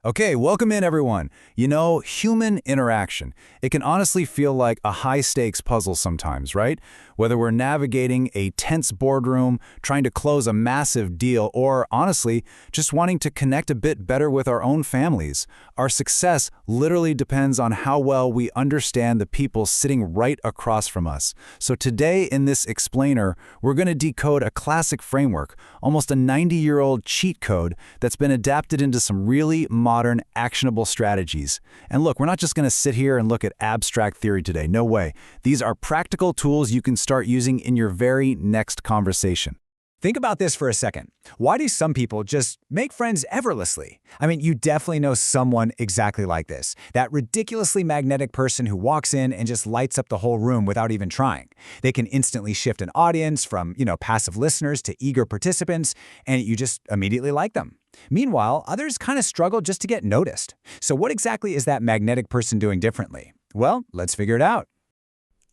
Okay, welcome in everyone. You know, human interaction. It can honestly feel like a high-stakes puzzle sometimes, right? Whether we're navigating a tense boardroom, trying to close a massive deal, or honestly, just wanting to connect a bit better with our own families, our success literally depends on how well we understand the people sitting right across from us. So today in this explainer, we're going to decode a classic framework, almost a 90-year-old cheat code that's been adapted into some really modern, actionable strategies. And look, we're not just going to sit here and look at abstract theory today. No way. These are practical tools you can start using in your very next conversation. Think about this for a second. Why do some people just make friends effortlessly? I mean, you definitely know someone exactly like this. That ridiculously magnetic person who walks in and just lights up the whole room without even trying. They can instantly shift an audience from, passive listeners to eager participants, and you just immediately like them. Meanwhile, others kind of struggle just to get noticed. So what exactly is that magnetic person doing differently? Well, let's figure it out.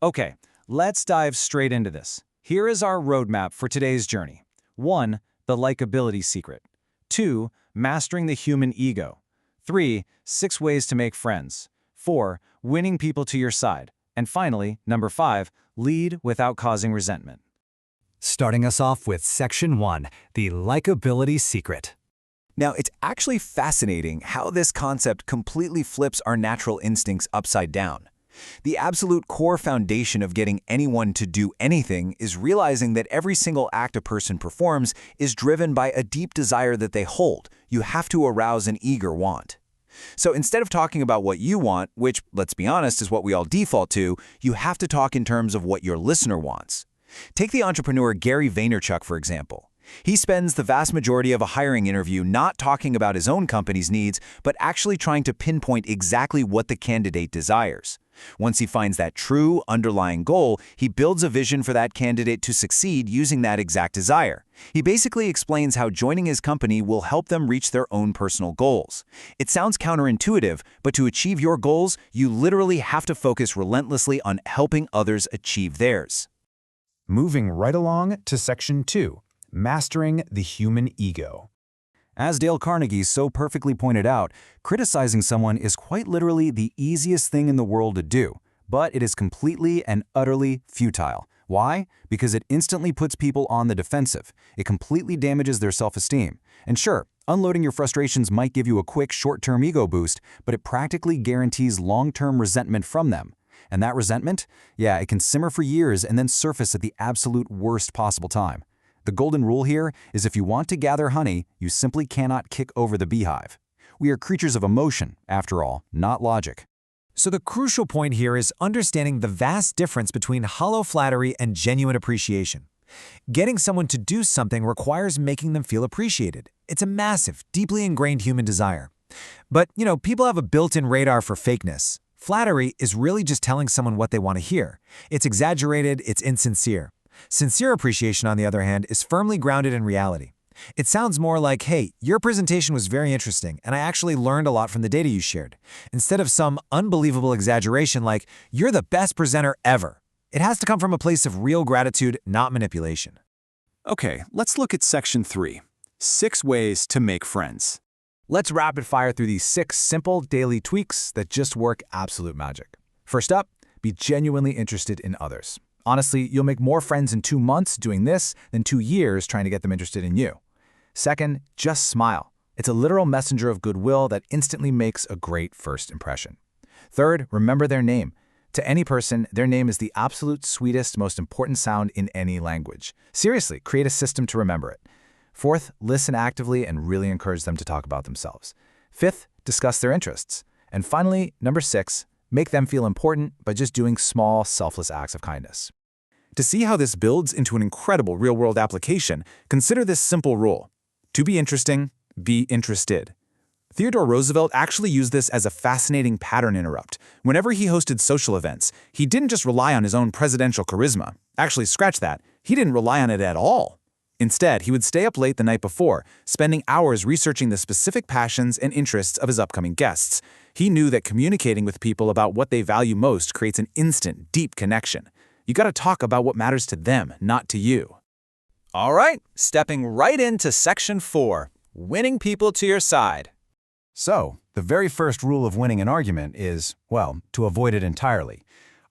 Okay, let's dive straight into this. Here is our roadmap for today's journey. 1. The likability secret. 2. Mastering the human ego. 3. 6 ways to make friends. 4. Winning people to your side. And finally, number 5, lead without causing resentment. Starting us off with Section 1, the likability secret. Now, it's actually fascinating how this concept completely flips our natural instincts upside down. The absolute core foundation of getting anyone to do anything is realizing that every single act a person performs is driven by a deep desire that they hold. You have to arouse an eager want. So instead of talking about what you want, which, let's be honest, is what we all default to, you have to talk in terms of what your listener wants. Take the entrepreneur Gary Vaynerchuk, for example. He spends the vast majority of a hiring interview not talking about his own company's needs, but actually trying to pinpoint exactly what the candidate desires. Once he finds that true, underlying goal, he builds a vision for that candidate to succeed using that exact desire. He basically explains how joining his company will help them reach their own personal goals. It sounds counterintuitive, but to achieve your goals, you literally have to focus relentlessly on helping others achieve theirs. Moving right along to Section 2, mastering the human ego. As Dale Carnegie so perfectly pointed out, criticizing someone is quite literally the easiest thing in the world to do, but it is completely and utterly futile. Why? Because it instantly puts people on the defensive. It completely damages their self-esteem. And sure, unloading your frustrations might give you a quick short-term ego boost, but it practically guarantees long-term resentment from them. And that resentment? Yeah, it can simmer for years and then surface at the absolute worst possible time. The golden rule here is if you want to gather honey, you simply cannot kick over the beehive. We are creatures of emotion, after all, not logic. So the crucial point here is understanding the vast difference between hollow flattery and genuine appreciation. Getting someone to do something requires making them feel appreciated. It's a massive, deeply ingrained human desire. But, people have a built-in radar for fakeness. Flattery is really just telling someone what they want to hear. It's exaggerated, it's insincere. Sincere appreciation, on the other hand, is firmly grounded in reality. It sounds more like, hey, your presentation was very interesting, and I actually learned a lot from the data you shared, instead of some unbelievable exaggeration like, you're the best presenter ever. It has to come from a place of real gratitude, not manipulation. Okay, let's look at Section 3, 6 ways to make friends. Let's rapid fire through these 6 simple daily tweaks that just work absolute magic. First up, be genuinely interested in others. Honestly, you'll make more friends in 2 months doing this than 2 years trying to get them interested in you. Second, just smile. It's a literal messenger of goodwill that instantly makes a great first impression. Third, remember their name. To any person, their name is the absolute sweetest, most important sound in any language. Seriously, create a system to remember it. Fourth, listen actively and really encourage them to talk about themselves. Fifth, discuss their interests. And finally, number 6, make them feel important by just doing small, selfless acts of kindness. To see how this builds into an incredible real-world application, consider this simple rule. To be interesting, be interested. Theodore Roosevelt actually used this as a fascinating pattern interrupt. Whenever he hosted social events, he didn't just rely on his own presidential charisma. Actually, scratch that, he didn't rely on it at all. Instead, he would stay up late the night before, spending hours researching the specific passions and interests of his upcoming guests. He knew that communicating with people about what they value most creates an instant, deep connection. You gotta talk about what matters to them, not to you. All right, stepping right into Section 4, winning people to your side. So, the very first rule of winning an argument is, well, to avoid it entirely.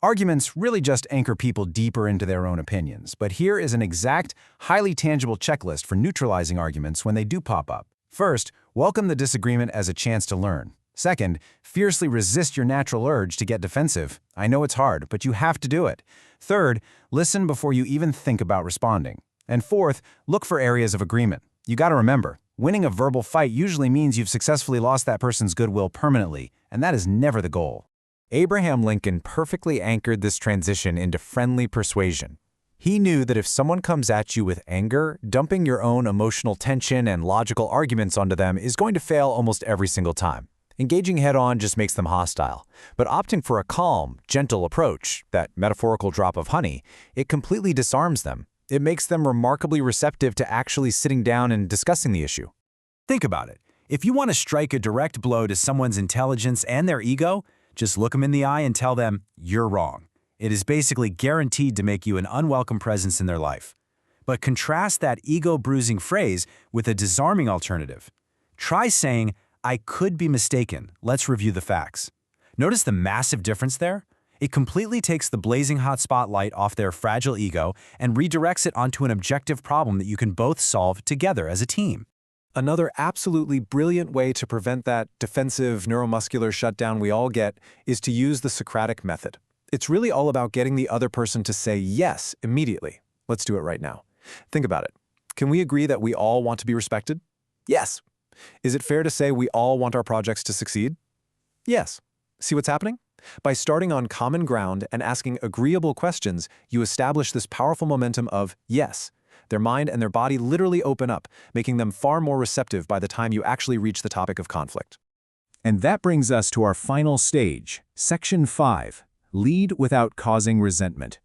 Arguments really just anchor people deeper into their own opinions, but here is an exact, highly tangible checklist for neutralizing arguments when they do pop up. First, welcome the disagreement as a chance to learn. Second, fiercely resist your natural urge to get defensive. I know it's hard, but you have to do it. Third, listen before you even think about responding. And fourth, look for areas of agreement. You gotta remember, winning a verbal fight usually means you've successfully lost that person's goodwill permanently, and that is never the goal. Abraham Lincoln perfectly anchored this transition into friendly persuasion. He knew that if someone comes at you with anger, dumping your own emotional tension and logical arguments onto them is going to fail almost every single time. Engaging head-on just makes them hostile, but opting for a calm, gentle approach, that metaphorical drop of honey, it completely disarms them. It makes them remarkably receptive to actually sitting down and discussing the issue. Think about it. If you want to strike a direct blow to someone's intelligence and their ego, just look them in the eye and tell them, you're wrong. It is basically guaranteed to make you an unwelcome presence in their life. But contrast that ego-bruising phrase with a disarming alternative. Try saying, I could be mistaken. Let's review the facts. Notice the massive difference there? It completely takes the blazing hot spotlight off their fragile ego and redirects it onto an objective problem that you can both solve together as a team. Another absolutely brilliant way to prevent that defensive neuromuscular shutdown we all get is to use the Socratic method. It's really all about getting the other person to say yes immediately. Let's do it right now. Think about it. Can we agree that we all want to be respected? Yes. Is it fair to say we all want our projects to succeed? Yes. See what's happening? By starting on common ground and asking agreeable questions, you establish this powerful momentum of yes. Their mind and their body literally open up, making them far more receptive by the time you actually reach the topic of conflict. And that brings us to our final stage, Section 5, Lead without causing resentment.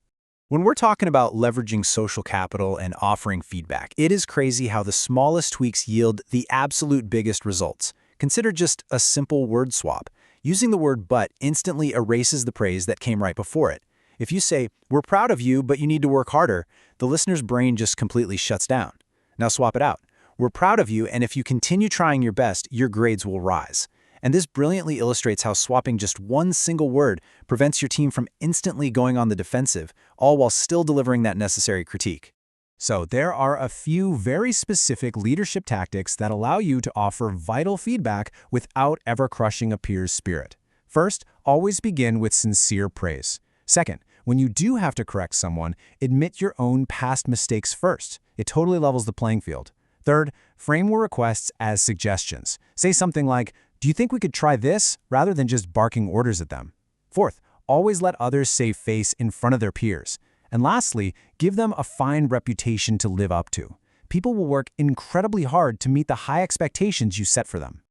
When we're talking about leveraging social capital and offering feedback, it is crazy how the smallest tweaks yield the absolute biggest results. Consider just a simple word swap. Using the word but instantly erases the praise that came right before it. If you say, we're proud of you, but you need to work harder, the listener's brain just completely shuts down. Now swap it out. We're proud of you, and if you continue trying your best, your grades will rise. And this brilliantly illustrates how swapping just one single word prevents your team from instantly going on the defensive, all while still delivering that necessary critique. So there are a few very specific leadership tactics that allow you to offer vital feedback without ever crushing a peer's spirit. First, always begin with sincere praise. Second, when you do have to correct someone, admit your own past mistakes first. It totally levels the playing field. Third, frame your requests as suggestions. Say something like, do you think we could try this, rather than just barking orders at them? Fourth, always let others save face in front of their peers. And lastly, give them a fine reputation to live up to. People will work incredibly hard to meet the high expectations you set for them.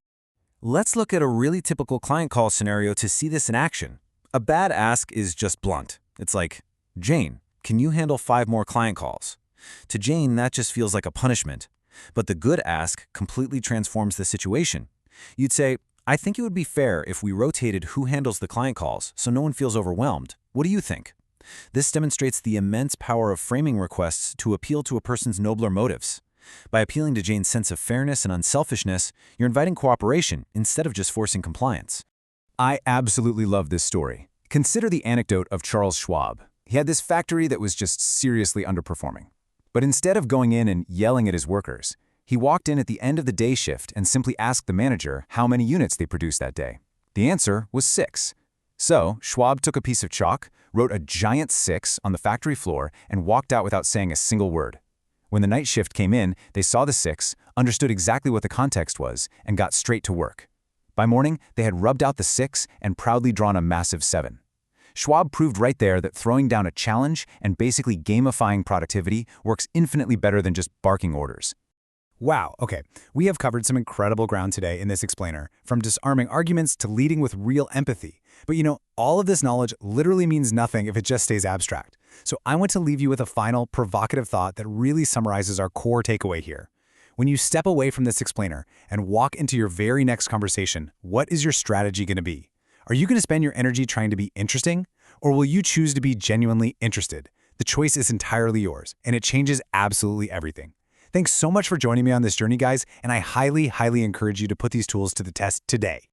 Let's look at a really typical client call scenario to see this in action. A bad ask is just blunt. It's like, Jane, can you handle 5 more client calls? To Jane, that just feels like a punishment. But the good ask completely transforms the situation. You'd say, I think it would be fair if we rotated who handles the client calls so no one feels overwhelmed. What do you think? This demonstrates the immense power of framing requests to appeal to a person's nobler motives. By appealing to Jane's sense of fairness and unselfishness, you're inviting cooperation instead of just forcing compliance. I absolutely love this story. Consider the anecdote of Charles Schwab. He had this factory that was just seriously underperforming. But instead of going in and yelling at his workers, he walked in at the end of the day shift and simply asked the manager how many units they produced that day. The answer was 6. So Schwab took a piece of chalk, wrote a giant 6 on the factory floor, and walked out without saying a single word. When the night shift came in, they saw the 6, understood exactly what the context was, and got straight to work. By morning, they had rubbed out the 6 and proudly drawn a massive 7. Schwab proved right there that throwing down a challenge and basically gamifying productivity works infinitely better than just barking orders. Wow, okay. We have covered some incredible ground today in this explainer, from disarming arguments to leading with real empathy. But all of this knowledge literally means nothing if it just stays abstract. So I want to leave you with a final, provocative thought that really summarizes our core takeaway here. When you step away from this explainer and walk into your very next conversation, what is your strategy going to be? Are you going to spend your energy trying to be interesting, or will you choose to be genuinely interested? The choice is entirely yours, and it changes absolutely everything. Thanks so much for joining me on this journey, guys, and I highly, highly encourage you to put these tools to the test today.